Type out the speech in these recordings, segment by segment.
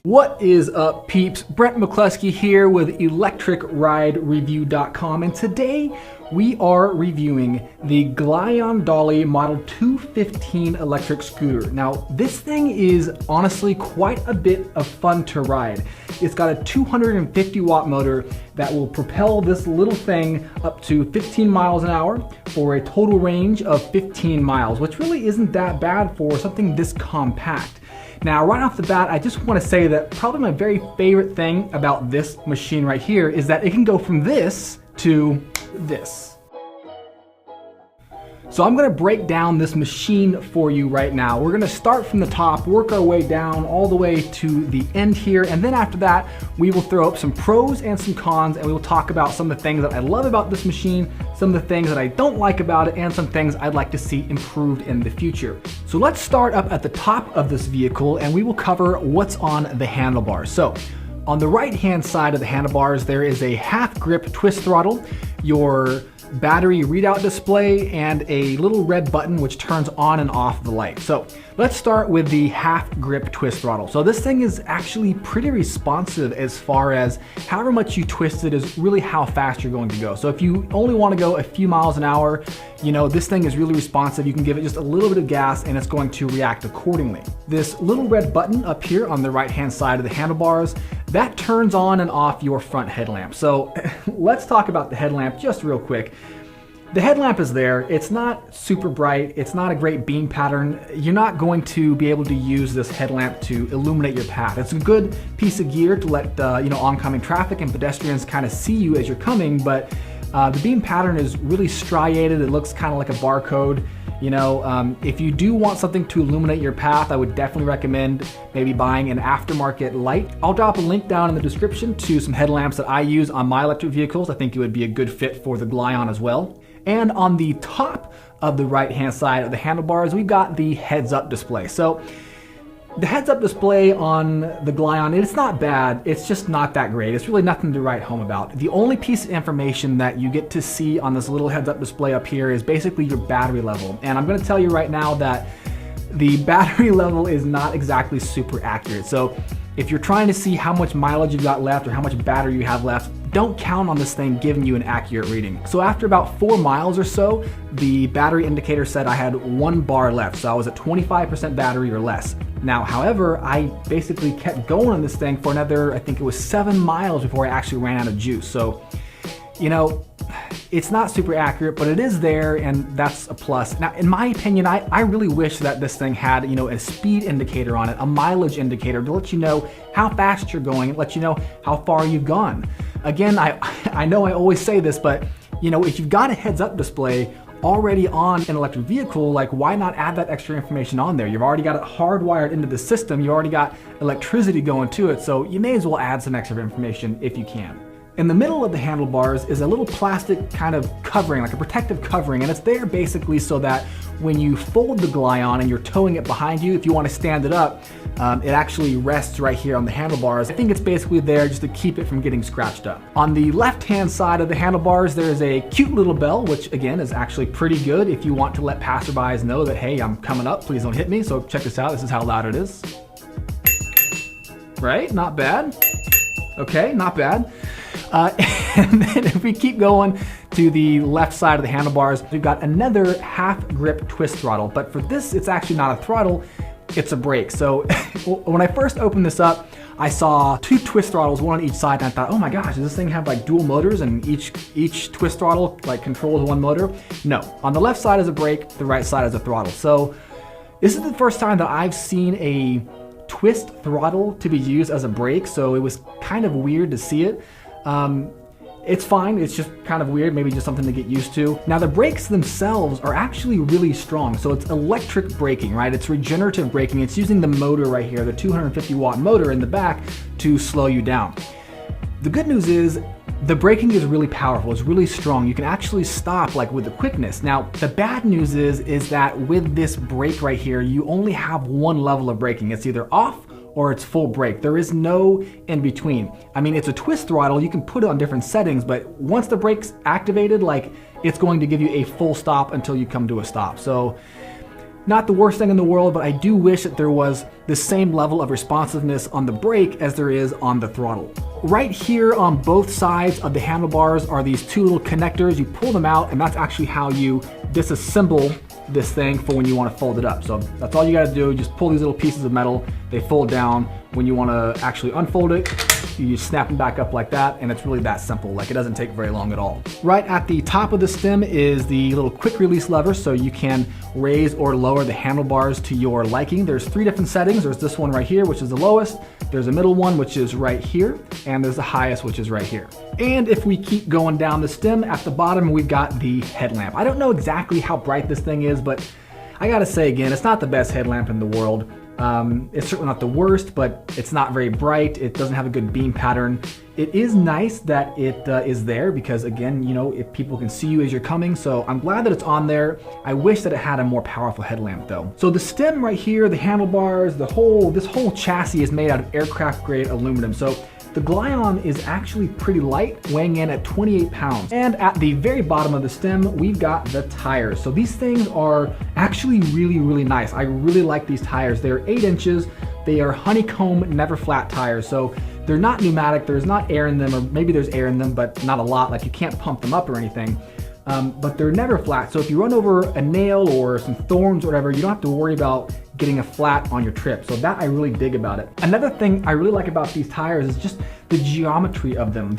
What is up, peeps? Brent McCluskey here with ElectricRideReview.com, and today we are reviewing the Glion Dolly Model 215 electric scooter. Now, this thing is honestly quite a bit of fun to ride. It's got a 250 watt motor that will propel this little thing up to 15 miles an hour for a total range of 15 miles, which really isn't that bad for something this compact. Now, right off the bat, I just want to say that probably my very favorite thing about this machine right here is that it can go from this to this. So I'm going to break down this machine for you right now. We're going to start from the top, work our way down all the way to the end here, and then after that, we will throw up some pros and some cons, and we will talk about some of the things that I love about this machine, some of the things that I don't like about it, and some things I'd like to see improved in the future. So let's start up at the top of this vehicle, and we will cover what's on the handlebars. So on the right-hand side of the handlebars, there is a half grip twist throttle, your battery readout display, and a little red button which turns on and off the light. So let's start with the half grip twist throttle. So this thing is actually pretty responsive as far as however much you twist it is really how fast you're going to go. So if you only want to go a few miles an hour, you know, this thing is really responsive. You can give it just a little bit of gas and it's going to react accordingly. This little red button up here on the right hand side of the handlebars, that turns on and off your front headlamp. So let's talk about the headlamp just real quick. The headlamp is there. It's not super bright. It's not a great beam pattern. You're not going to be able to use this headlamp to illuminate your path. It's a good piece of gear to let oncoming traffic and pedestrians kind of see you as you're coming, but the beam pattern is really striated. It looks kind of like a barcode. You know, if you do want something to illuminate your path, I would definitely recommend maybe buying an aftermarket light. I'll drop a link down in the description to some headlamps that I use on my electric vehicles. I think it would be a good fit for the Glion as well. And on the top of the right-hand side of the handlebars, we've got the heads-up display. So the heads-up display on the Glion, it's not bad, it's just not that great. It's really nothing to write home about. The only piece of information that you get to see on this little heads-up display up here is basically your battery level. And I'm gonna tell you right now that the battery level is not exactly super accurate. So if you're trying to see how much mileage you've got left or how much battery you have left, don't count on this thing giving you an accurate reading. So after about 4 miles or so, the battery indicator said I had 1 bar left. So I was at 25% battery or less. Now, however, I basically kept going on this thing for another, I think it was 7 miles before I actually ran out of juice. So, you know, it's not super accurate, but it is there, and that's a plus. Now, in my opinion, I really wish that this thing had, you know, a speed indicator on it, a mileage indicator to let you know how fast you're going, and let you know how far you've gone. Again, I know I always say this, but you know, if you've got a heads-up display already on an electric vehicle, like why not add that extra information on there? You've already got it hardwired into the system, you already got electricity going to it, so you may as well add some extra information if you can. In the middle of the handlebars is a little plastic kind of covering, like a protective covering, and it's there basically so that when you fold the Glion and you're towing it behind you, if you want to stand it up, it actually rests right here on the handlebars. I think it's basically there just to keep it from getting scratched up. On the left-hand side of the handlebars, there's a cute little bell, which again is actually pretty good if you want to let passerbys know that, hey, I'm coming up, please don't hit me. So check this out, this is how loud it is. Right, not bad. Okay, not bad. And then if we keep going to the left side of the handlebars, we've got another half grip twist throttle, but for this, it's actually not a throttle, it's a brake. So when I first opened this up, I saw 2 twist throttles, one on each side, and I thought, oh my gosh, does this thing have like dual motors and each twist throttle like controls one motor? No, on the left side is a brake, the right side is a throttle. So this is the first time that I've seen a twist throttle to be used as a brake, so it was kind of weird to see it. It's fine, it's just kind of weird, maybe just something to get used to. Now the brakes themselves are actually really strong, so it's electric braking, right? It's regenerative braking, it's using the motor right here, the 250 watt motor in the back to slow you down. The good news is the braking is really powerful, it's really strong. You can actually stop like with the quickness. Now the bad news is that with this brake right here, you only have one level of braking. It's either off or it's full brake. There is no in between. I mean, it's a twist throttle, you can put it on different settings, but once the brake's activated, like it's going to give you a full stop until you come to a stop. So Not the worst thing in the world, but I do wish that there was the same level of responsiveness on the brake as there is on the throttle. Right here on both sides of the handlebars are these two little connectors. You pull them out, and that's actually how you disassemble this thing for when you want to fold it up. So that's all you got to do. Just pull these little pieces of metal. They fold down. When you want to actually unfold it, you just snap them back up like that, and it's really that simple. Like, it doesn't take very long at all. Right at the top of the stem is the little quick release lever, so you can raise or lower the handlebars to your liking. There's 3 different settings. There's this one right here, which is the lowest. There's a middle one, which is right here, and there's the highest, which is right here. And if we keep going down the stem, at the bottom we've got the headlamp. I don't know exactly how bright this thing is, but I gotta say again, it's not the best headlamp in the world. It's certainly not the worst, but it's not very bright. It doesn't have a good beam pattern. It is nice that it is there because, again, you know, if people can see you as you're coming, so I'm glad that it's on there. I wish that it had a more powerful headlamp though. So the stem right here, the handlebars, this whole chassis is made out of aircraft grade aluminum. So the Glion is actually pretty light, weighing in at 28 pounds. And at the very bottom of the stem, we've got the tires. So these things are actually really, really nice. I really like these tires. They're 8 inches. They are honeycomb, never flat tires. So they're not pneumatic. There's not air in them, or maybe there's air in them, but not a lot. Like, you can't pump them up or anything. But they're never flat. So if you run over a nail or some thorns or whatever, you don't have to worry about getting a flat on your trip. So that I really dig about it. Another thing I really like about these tires is just the geometry of them.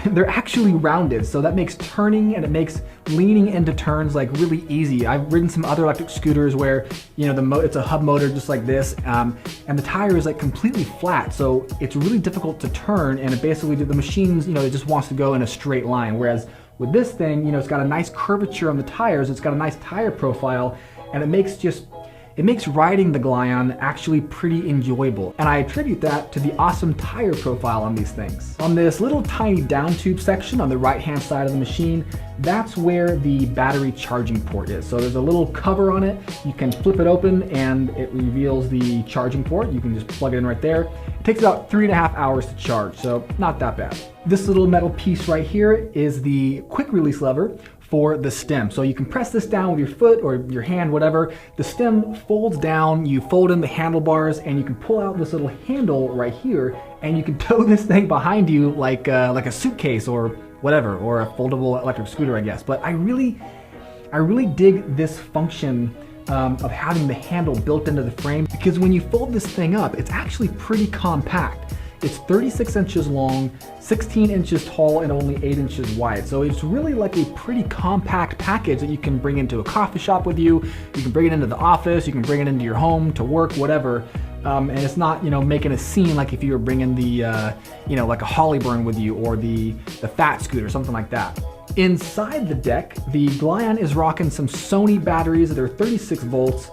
They're actually rounded, so that makes turning and it makes leaning into turns like really easy. I've ridden some other electric scooters where, you know, it's a hub motor just like this, and the tire is like completely flat, so it's really difficult to turn, and it basically, the machine's, you know, it just wants to go in a straight line. Whereas with this thing, you know, it's got a nice curvature on the tires, it's got a nice tire profile, and it makes riding the Glion actually pretty enjoyable. And I attribute that to the awesome tire profile on these things. On this little tiny down tube section on the right-hand side of the machine, that's where the battery charging port is. So there's a little cover on it. You can flip it open and it reveals the charging port. You can just plug it in right there. It takes about 3.5 hours to charge, so not that bad. This little metal piece right here is the quick release lever for the stem. So you can press this down with your foot or your hand, whatever. The stem folds down, you fold in the handlebars, and you can pull out this little handle right here, and you can tow this thing behind you like a suitcase or whatever, or a foldable electric scooter, I guess. But I really dig this function of having the handle built into the frame, because when you fold this thing up, it's actually pretty compact. It's 36 inches long, 16 inches tall, and only 8 inches wide. So it's really like a pretty compact package that you can bring into a coffee shop with you. You can bring it into the office, you can bring it into your home, to work, whatever. And it's not, you know, making a scene like if you were bringing the, you know, like a Hollyburn with you, or the Fat Scooter, something like that. Inside the deck, the Glion is rocking some Sony batteries that are 36 volts.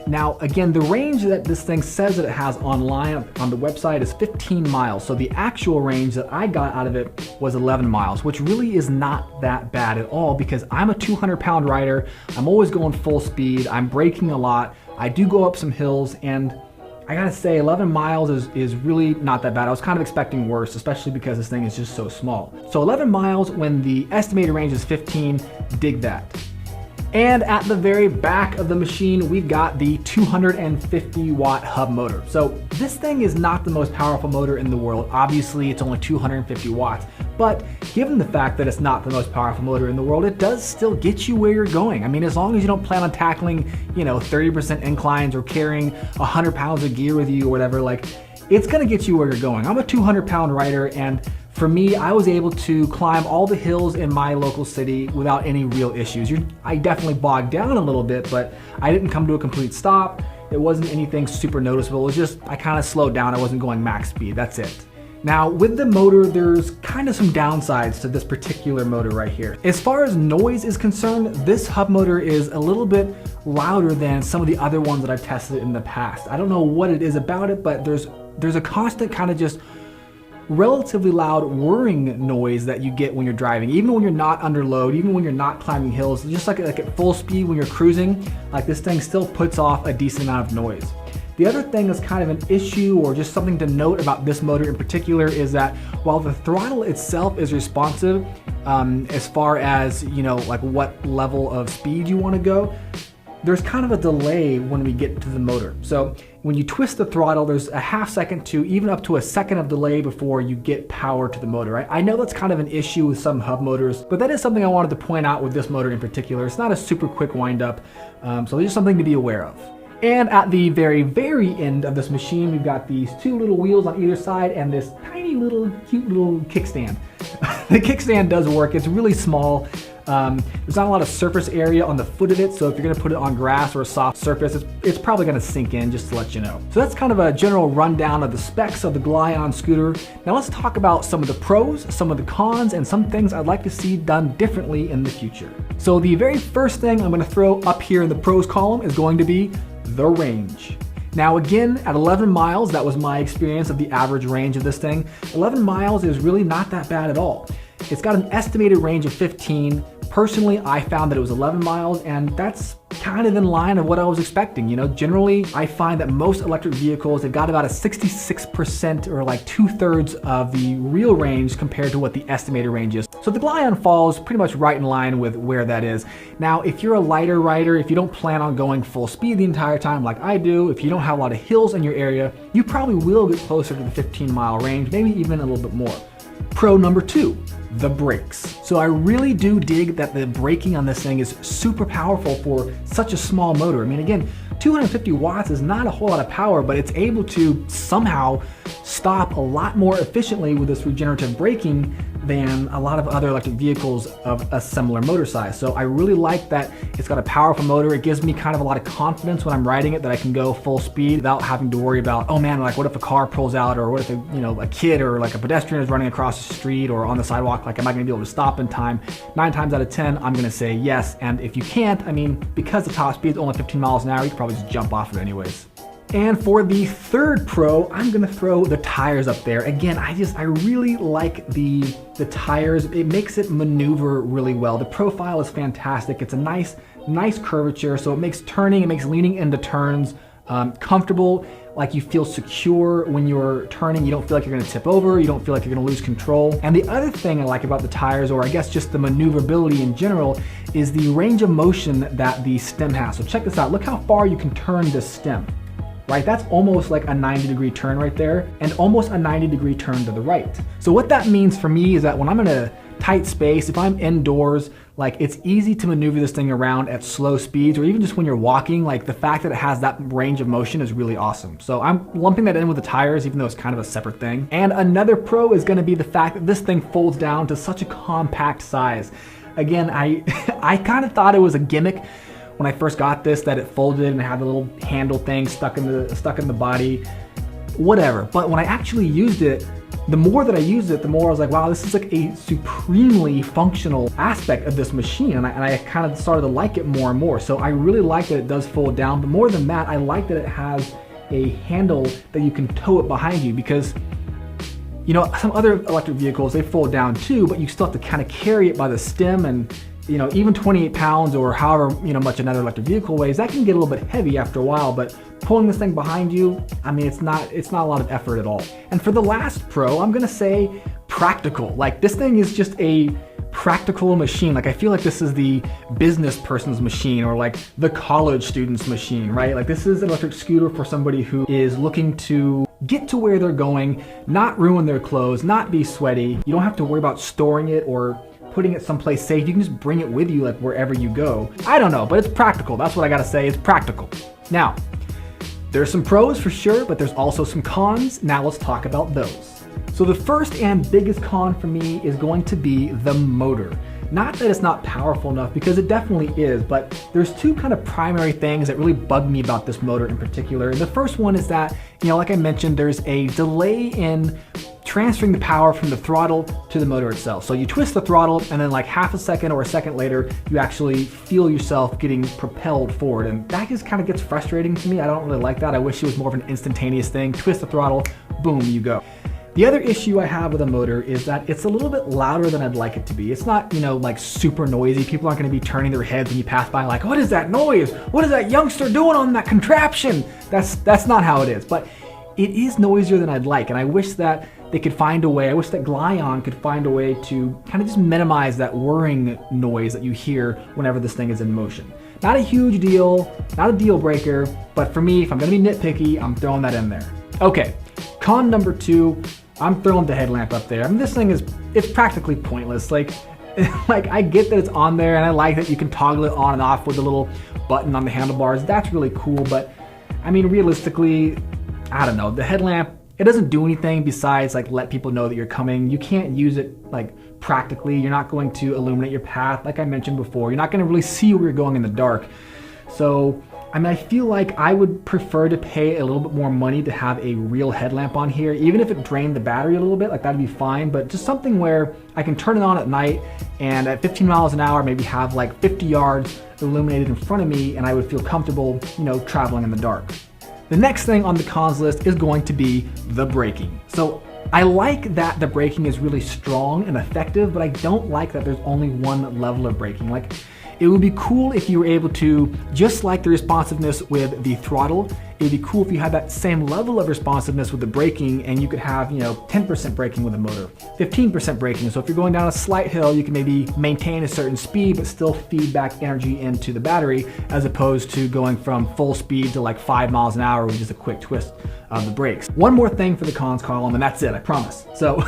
Now, again, the range that this thing says that it has online on the website is 15 miles. So the actual range that I got out of it was 11 miles, which really is not that bad at all, because I'm a 200-pound rider. I'm always going full speed. I'm braking a lot. I do go up some hills, and I gotta say 11 miles is really not that bad. I was kind of expecting worse, especially because this thing is just so small. So 11 miles when the estimated range is 15, dig that. And at the very back of the machine, we've got the 250 watt hub motor. So this thing is not the most powerful motor in the world. Obviously, it's only 250 watts, but given the fact that it's not the most powerful motor in the world, it does still get you where you're going. I mean, as long as you don't plan on tackling, you know, 30% inclines or carrying 100 pounds of gear with you or whatever, like, it's gonna get you where you're going. I'm a 200-pound rider, and for me, I was able to climb all the hills in my local city without any real issues. I definitely bogged down a little bit, but I didn't come to a complete stop. It wasn't anything super noticeable. It was just, I kind of slowed down. I wasn't going max speed, that's it. Now, with the motor, there's kind of some downsides to this particular motor right here. As far as noise is concerned, this hub motor is a little bit louder than some of the other ones that I've tested in the past. I don't know what it is about it, but there's a constant kind of just relatively loud whirring noise that you get when you're driving, even when you're not under load, even when you're not climbing hills. Just like at full speed when you're cruising, like, this thing still puts off a decent amount of noise. The other thing that's kind of an issue, or just something to note about this motor in particular, is that while the throttle itself is responsive, as far as, you know, like what level of speed you want to go, there's kind of a delay when we get to the motor. So when you twist the throttle, there's a half second to even up to a second of delay before you get power to the motor, right? I know that's kind of an issue with some hub motors, but that is something I wanted to point out with this motor in particular. It's not a super quick wind up, so there's something to be aware of. And at the very, very end of this machine, we've got these two little wheels on either side and this tiny little, cute little kickstand. The kickstand does work. It's really small. There's not a lot of surface area on the foot of it, so if you're gonna put it on grass or a soft surface, it's probably gonna sink in, just to let you know. So that's kind of a general rundown of the specs of the Glion scooter. Now let's talk about some of the pros, some of the cons, and some things I'd like to see done differently in the future. So the very first thing I'm gonna throw up here in the pros column is going to be the range. Now again, at 11 miles, that was my experience of the average range of this thing. 11 miles is really not that bad at all. It's got an estimated range of 15. Personally, I found that it was 11 miles, and that's kind of in line of what I was expecting. You know, generally, I find that most electric vehicles, they've got about a 66% or like 2/3 of the real range compared to what the estimated range is. So the Glion falls pretty much right in line with where that is. Now, if you're a lighter rider, if you don't plan on going full speed the entire time like I do, if you don't have a lot of hills in your area, you probably will get closer to the 15-mile range, maybe even a little bit more. Pro number 2, the brakes. So I really do dig that the braking on this thing is super powerful for such a small motor. I mean, again, 250 watts is not a whole lot of power, but it's able to somehow stop a lot more efficiently with this regenerative braking than a lot of other electric vehicles of a similar motor size. So I really like that it's got a powerful motor. It gives me kind of a lot of confidence when I'm riding it that I can go full speed without having to worry about, oh man, like what if a car pulls out, or what if a kid or like a pedestrian is running across the street or on the sidewalk, like am I gonna be able to stop in time? 9 times out of 10, I'm gonna say yes. And if you can't, I mean, because the top speed is only 15 miles an hour, you can probably just jump off it anyways. And for the third pro, I'm gonna throw the tires up there. Again, I really like the tires. It makes it maneuver really well. The profile is fantastic. It's a nice curvature, so it makes turning, it makes leaning into turns comfortable. Like you feel secure when you're turning. You don't feel like you're gonna tip over. You don't feel like you're gonna lose control. And the other thing I like about the tires, or I guess just the maneuverability in general, is the range of motion that the stem has. So check this out. Look how far you can turn this stem. Right, that's almost like a 90-degree turn right there, and almost a 90-degree turn to the right. So what that means for me is that when I'm in a tight space, if I'm indoors, like it's easy to maneuver this thing around at slow speeds, or even just when you're walking, like the fact that it has that range of motion is really awesome. So I'm lumping that in with the tires, even though it's kind of a separate thing. And another pro is gonna be the fact that this thing folds down to such a compact size. Again, I kind of thought it was a gimmick when I first got this, that it folded and it had the little handle thing stuck in the body, whatever. But when I actually used it, the more that I used it, the more I was like, wow, this is like a supremely functional aspect of this machine. And I kind of started to like it more and more. So I really like that it does fold down, but more than that, I like that it has a handle that you can tow it behind you, because you know, some other electric vehicles, they fold down too, but you still have to kind of carry it by the stem, and you know, even 28 pounds or however much another electric vehicle weighs, that can get a little bit heavy after a while. But pulling this thing behind you, I mean, it's not a lot of effort at all. And for the last pro, I'm gonna say practical. Like this thing is just a practical machine. Like I feel like this is the business person's machine, or like the college student's machine, right? Like this is an electric scooter for somebody who is looking to get to where they're going, not ruin their clothes, not be sweaty. You don't have to worry about storing it or putting it someplace safe. You can just bring it with you like wherever you go. I don't know, but it's practical. That's what I gotta say, it's practical. Now, there's some pros for sure, but there's also some cons. Now let's talk about those. So the first and biggest con for me is going to be the motor. Not that it's not powerful enough, because it definitely is, but there's two kind of primary things that really bug me about this motor in particular. And the first one is that, like I mentioned, there's a delay in transferring the power from the throttle to the motor itself. So you twist the throttle, and then like half a second or a second later, you actually feel yourself getting propelled forward. And that just kind of gets frustrating to me. I don't really like that. I wish it was more of an instantaneous thing. Twist the throttle, boom, you go. The other issue I have with a motor is that it's a little bit louder than I'd like it to be. It's not, like super noisy. People aren't gonna be turning their heads when you pass by like, what is that noise? What is that youngster doing on that contraption? That's not how it is, but it is noisier than I'd like. And I wish that they could find a way, I wish that Glion could find a way to kind of just minimize that whirring noise that you hear whenever this thing is in motion. Not a huge deal, not a deal breaker, but for me, if I'm gonna be nitpicky, I'm throwing that in there. Okay, con number 2, I'm throwing the headlamp up there. I mean, this thing it's practically pointless. Like I get that it's on there, and I like that you can toggle it on and off with a little button on the handlebars. That's really cool, but I mean, realistically, I don't know. The headlamp, it doesn't do anything besides like let people know that you're coming. You can't use it like practically. You're not going to illuminate your path. Like I mentioned before, you're not going to really see where you're going in the dark. So, I mean, I feel like I would prefer to pay a little bit more money to have a real headlamp on here, even if it drained the battery a little bit, like that'd be fine, but just something where I can turn it on at night and at 15 miles an hour, maybe have like 50 yards illuminated in front of me, and I would feel comfortable, you know, traveling in the dark. The next thing on the cons list is going to be the braking. So I like that the braking is really strong and effective, but I don't like that there's only one level of braking. Like, it would be cool if you were able to, just like the responsiveness with the throttle, it'd be cool if you had that same level of responsiveness with the braking, and you could have, you know, 10% braking with the motor, 15% braking. So if you're going down a slight hill, you can maybe maintain a certain speed, but still feed back energy into the battery, as opposed to going from full speed to like 5 miles an hour with just a quick twist of the brakes. One more thing for the cons column, and that's it, I promise. So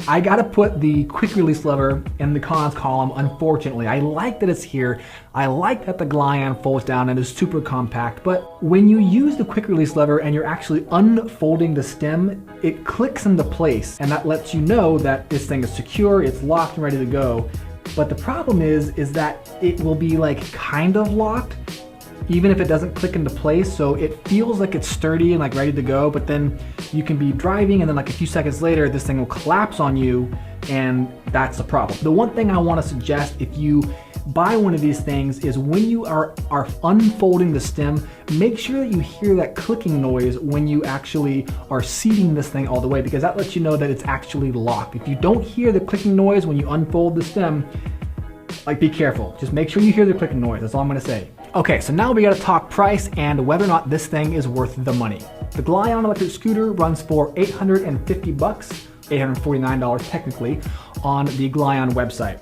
I gotta put the quick release lever in the cons column, unfortunately. I like that it's here. I like that the Glion folds down and is super compact, but when you use the quick release lever and you're actually unfolding the stem, it clicks into place, and that lets you know that this thing is secure, it's locked and ready to go. But the problem is that it will be like kind of locked, even if it doesn't click into place. So it feels like it's sturdy and like ready to go, but then you can be driving and then like a few seconds later, this thing will collapse on you, and that's the problem. The one thing I want to suggest if you buy one of these things is when you are unfolding the stem, make sure that you hear that clicking noise when you actually are seating this thing all the way, because that lets you know that it's actually locked. If you don't hear the clicking noise when you unfold the stem, like, be careful. Just make sure you hear the clicking noise. That's all I'm gonna say. Okay, so now we gotta talk price and whether or not this thing is worth the money. The Glion electric scooter runs for $850, $849 technically, on the Glion website.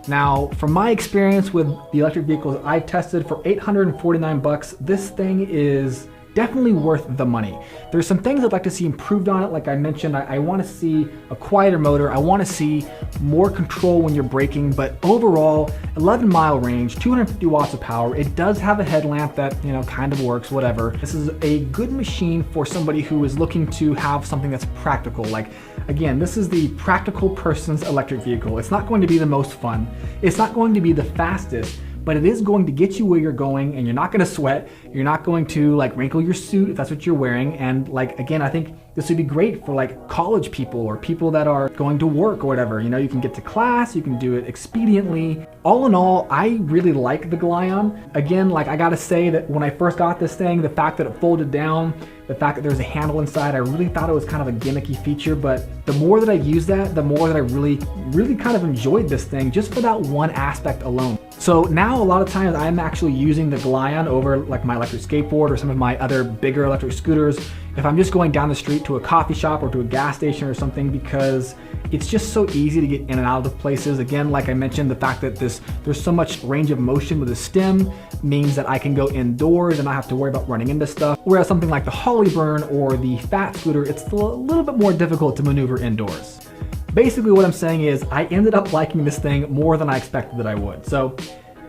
Now, from my experience with the electric vehicles I've tested, for $849, this thing is definitely worth the money. There's some things I'd like to see improved on it. Like I mentioned, I want to see a quieter motor. I want to see more control when you're braking, but overall, 11-mile range, 250 watts of power. It does have a headlamp that, you know, kind of works, whatever. This is a good machine for somebody who is looking to have something that's practical. Like, again, this is the practical person's electric vehicle. It's not going to be the most fun. It's not going to be the fastest, but it is going to get you where you're going, and you're not going to sweat. You're not going to like wrinkle your suit if that's what you're wearing. And like, again, I think this would be great for like college people or people that are going to work or whatever. You know, you can get to class, you can do it expediently. All in all, I really like the Glion. Again, like, I gotta say that when I first got this thing, the fact that it folded down, the fact that there's a handle inside, I really thought it was kind of a gimmicky feature, but the more that I use that, the more that I really kind of enjoyed this thing just for that one aspect alone. So now a lot of times I'm actually using the Glion over like my electric skateboard or some of my other bigger electric scooters if I'm just going down the street to a coffee shop or to a gas station or something, because it's just so easy to get in and out of places. Again, like I mentioned, the fact that there's so much range of motion with the stem means that I can go indoors and not have to worry about running into stuff. Whereas something like the Hollyburn or the Fat Scooter, it's a little bit more difficult to maneuver indoors. Basically what I'm saying is I ended up liking this thing more than I expected that I would. So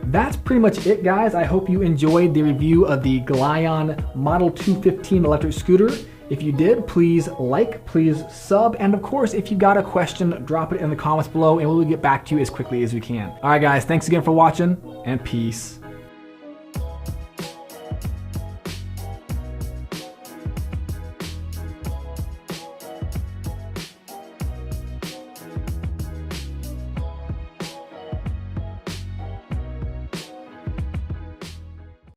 that's pretty much it, guys. I hope you enjoyed the review of the Glion Model 215 electric scooter. If you did, please like, please sub, and of course, if you got a question, drop it in the comments below and we'll get back to you as quickly as we can. All right, guys, thanks again for watching, and peace.